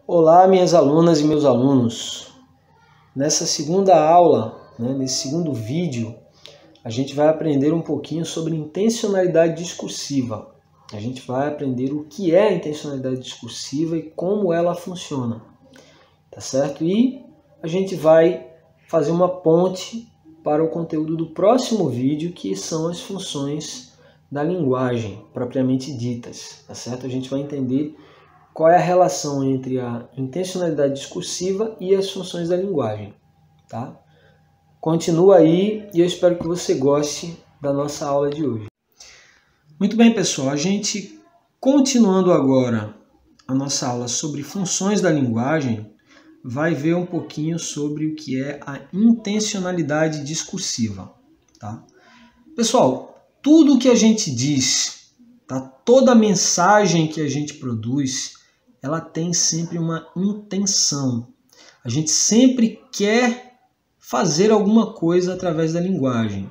Olá, minhas alunas e meus alunos. Nessa segunda aula, nesse segundo vídeo, a gente vai aprender um pouquinho sobre intencionalidade discursiva. A gente vai aprender o que é a intencionalidade discursiva e como ela funciona, tá certo? E a gente vai fazer uma ponte para o conteúdo do próximo vídeo, que são as funções da linguagem propriamente ditas, tá certo? A gente vai entender qual é a relação entre a intencionalidade discursiva e as funções da linguagem, tá? Continua aí e eu espero que você goste da nossa aula de hoje. Muito bem, pessoal, a gente continuando agora a nossa aula sobre funções da linguagem, vai ver um pouquinho sobre o que é a intencionalidade discursiva, tá? Pessoal, tudo que a gente diz, tá? Toda mensagem que a gente produz, ela tem sempre uma intenção. A gente sempre quer fazer alguma coisa através da linguagem.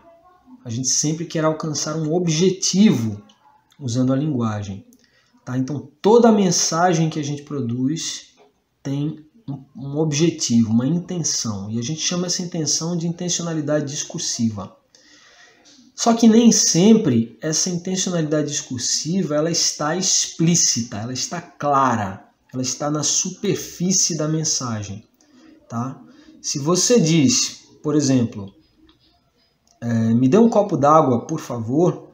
A gente sempre quer alcançar um objetivo usando a linguagem, tá? Então, toda mensagem que a gente produz tem um objetivo, uma intenção. E a gente chama essa intenção de intencionalidade discursiva. Só que nem sempre essa intencionalidade discursiva ela está explícita, ela está clara, ela está na superfície da mensagem, tá? Se você diz, por exemplo, me dê um copo d'água, por favor,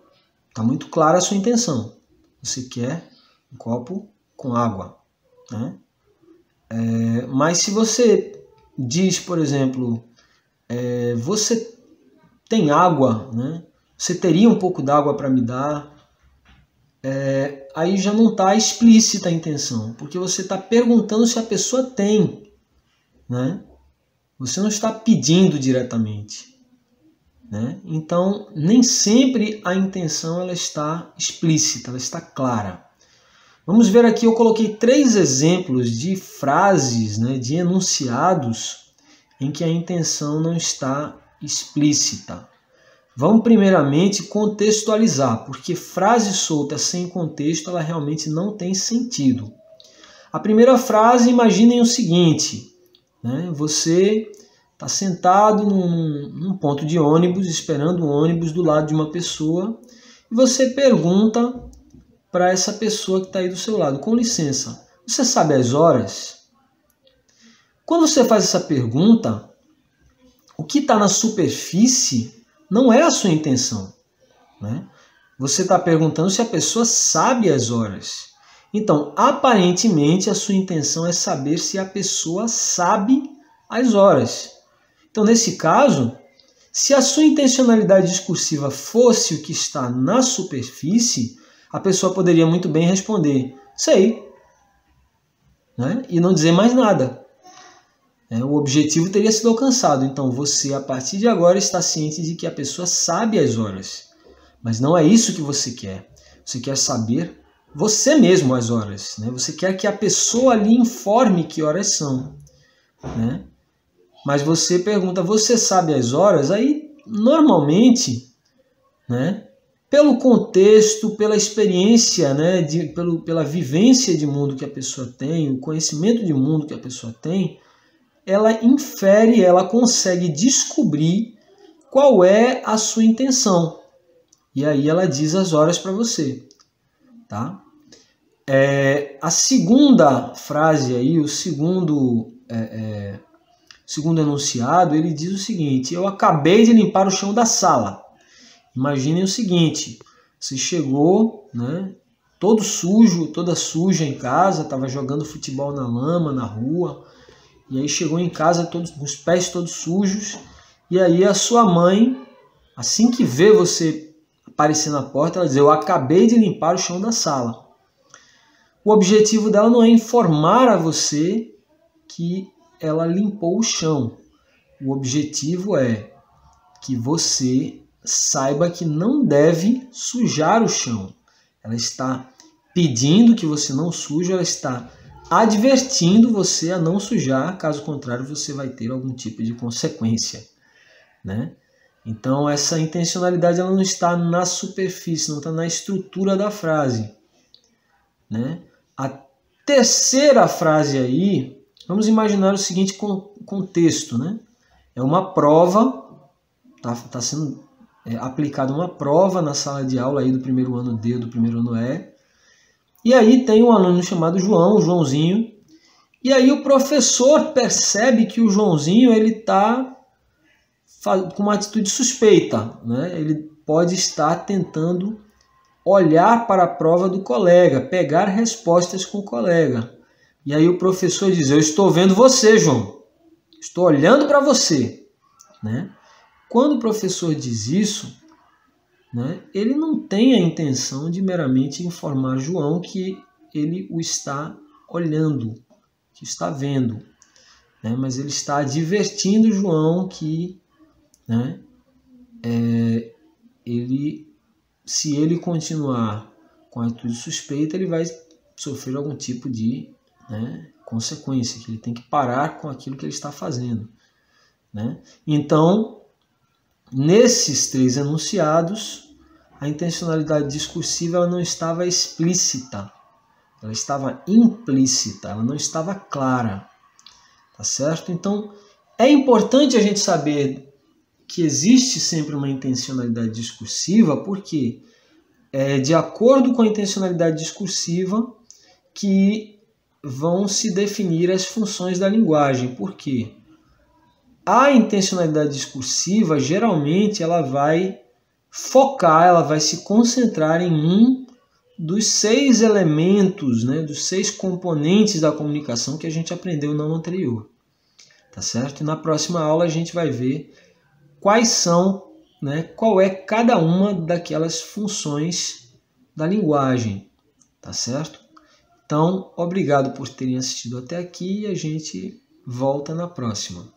está muito clara a sua intenção. Você quer um copo com água, né? Mas se você diz, por exemplo, você tem água, né? Você teria um pouco d'água para me dar? Aí já não está explícita a intenção, porque você está perguntando se a pessoa tem, né? Você não está pedindo diretamente, né? Então, nem sempre a intenção ela está explícita, ela está clara. Vamos ver aqui, eu coloquei 3 exemplos de frases, né, de enunciados em que a intenção não está explícita. Vamos primeiramente contextualizar, porque frase solta sem contexto, ela realmente não tem sentido. A primeira frase, imaginem o seguinte, né? Você está sentado num ponto de ônibus, esperando o ônibus do lado de uma pessoa, e você pergunta para essa pessoa que está aí do seu lado, com licença, você sabe as horas? Quando você faz essa pergunta, o que está na superfície não é a sua intenção, né? Você está perguntando se a pessoa sabe as horas. Então, aparentemente, a sua intenção é saber se a pessoa sabe as horas. Então, nesse caso, se a sua intencionalidade discursiva fosse o que está na superfície, a pessoa poderia muito bem responder, sei, né? E não dizer mais nada. O objetivo teria sido alcançado. Então você, a partir de agora, está ciente de que a pessoa sabe as horas. Mas não é isso que você quer. Você quer saber você mesmo as horas, né? Você quer que a pessoa lhe informe que horas são, né? Mas você pergunta, você sabe as horas? Aí, normalmente, né, pelo contexto, pela experiência, né, pela vivência de mundo que a pessoa tem, o conhecimento de mundo que a pessoa tem, ela infere, ela consegue descobrir qual é a sua intenção. E aí ela diz as horas para você, tá? A segunda frase aí, o segundo enunciado, ele diz o seguinte, eu acabei de limpar o chão da sala. Imaginem o seguinte, você chegou, né, todo sujo, toda suja em casa, estava jogando futebol na lama, na rua, e aí chegou em casa com os pés todos sujos, e aí a sua mãe, assim que vê você aparecer na porta, ela diz, eu acabei de limpar o chão da sala. O objetivo dela não é informar a você que ela limpou o chão. O objetivo é que você saiba que não deve sujar o chão. Ela está pedindo que você não suje, ela está advertindo você a não sujar, caso contrário você vai ter algum tipo de consequência, né? Então essa intencionalidade ela não está na superfície, não está na estrutura da frase, né? terceira frase aí, vamos imaginar o seguinte contexto, né? É uma prova, tá sendo aplicada uma prova na sala de aula aí do primeiro ano D, do primeiro ano E. E aí tem um aluno chamado João, o Joãozinho, e aí o professor percebe que o Joãozinho ele está com uma atitude suspeita, né? Ele pode estar tentando olhar para a prova do colega, pegar respostas com o colega. E aí o professor diz: eu estou vendo você, João, estou olhando para você, né? Quando o professor diz isso, né, ele não tem a intenção de meramente informar João que ele o está olhando, que está vendo, né, mas ele está advertindo João que, né, se ele continuar com a atitude suspeita, ele vai sofrer algum tipo de, né, consequência, que ele tem que parar com aquilo que ele está fazendo, né? Então, nesses 3 enunciados, a intencionalidade discursiva ela não estava explícita, ela estava implícita, ela não estava clara, tá certo? Então, é importante a gente saber que existe sempre uma intencionalidade discursiva, porque é de acordo com a intencionalidade discursiva que vão se definir as funções da linguagem. Por quê? A intencionalidade discursiva, geralmente, ela vai focar, ela vai se concentrar em um dos 6 elementos, né, dos 6 componentes da comunicação que a gente aprendeu no ano anterior. Tá certo? E na próxima aula a gente vai ver quais são, né, qual é cada uma daquelas funções da linguagem. Tá certo? Então, obrigado por terem assistido até aqui e a gente volta na próxima.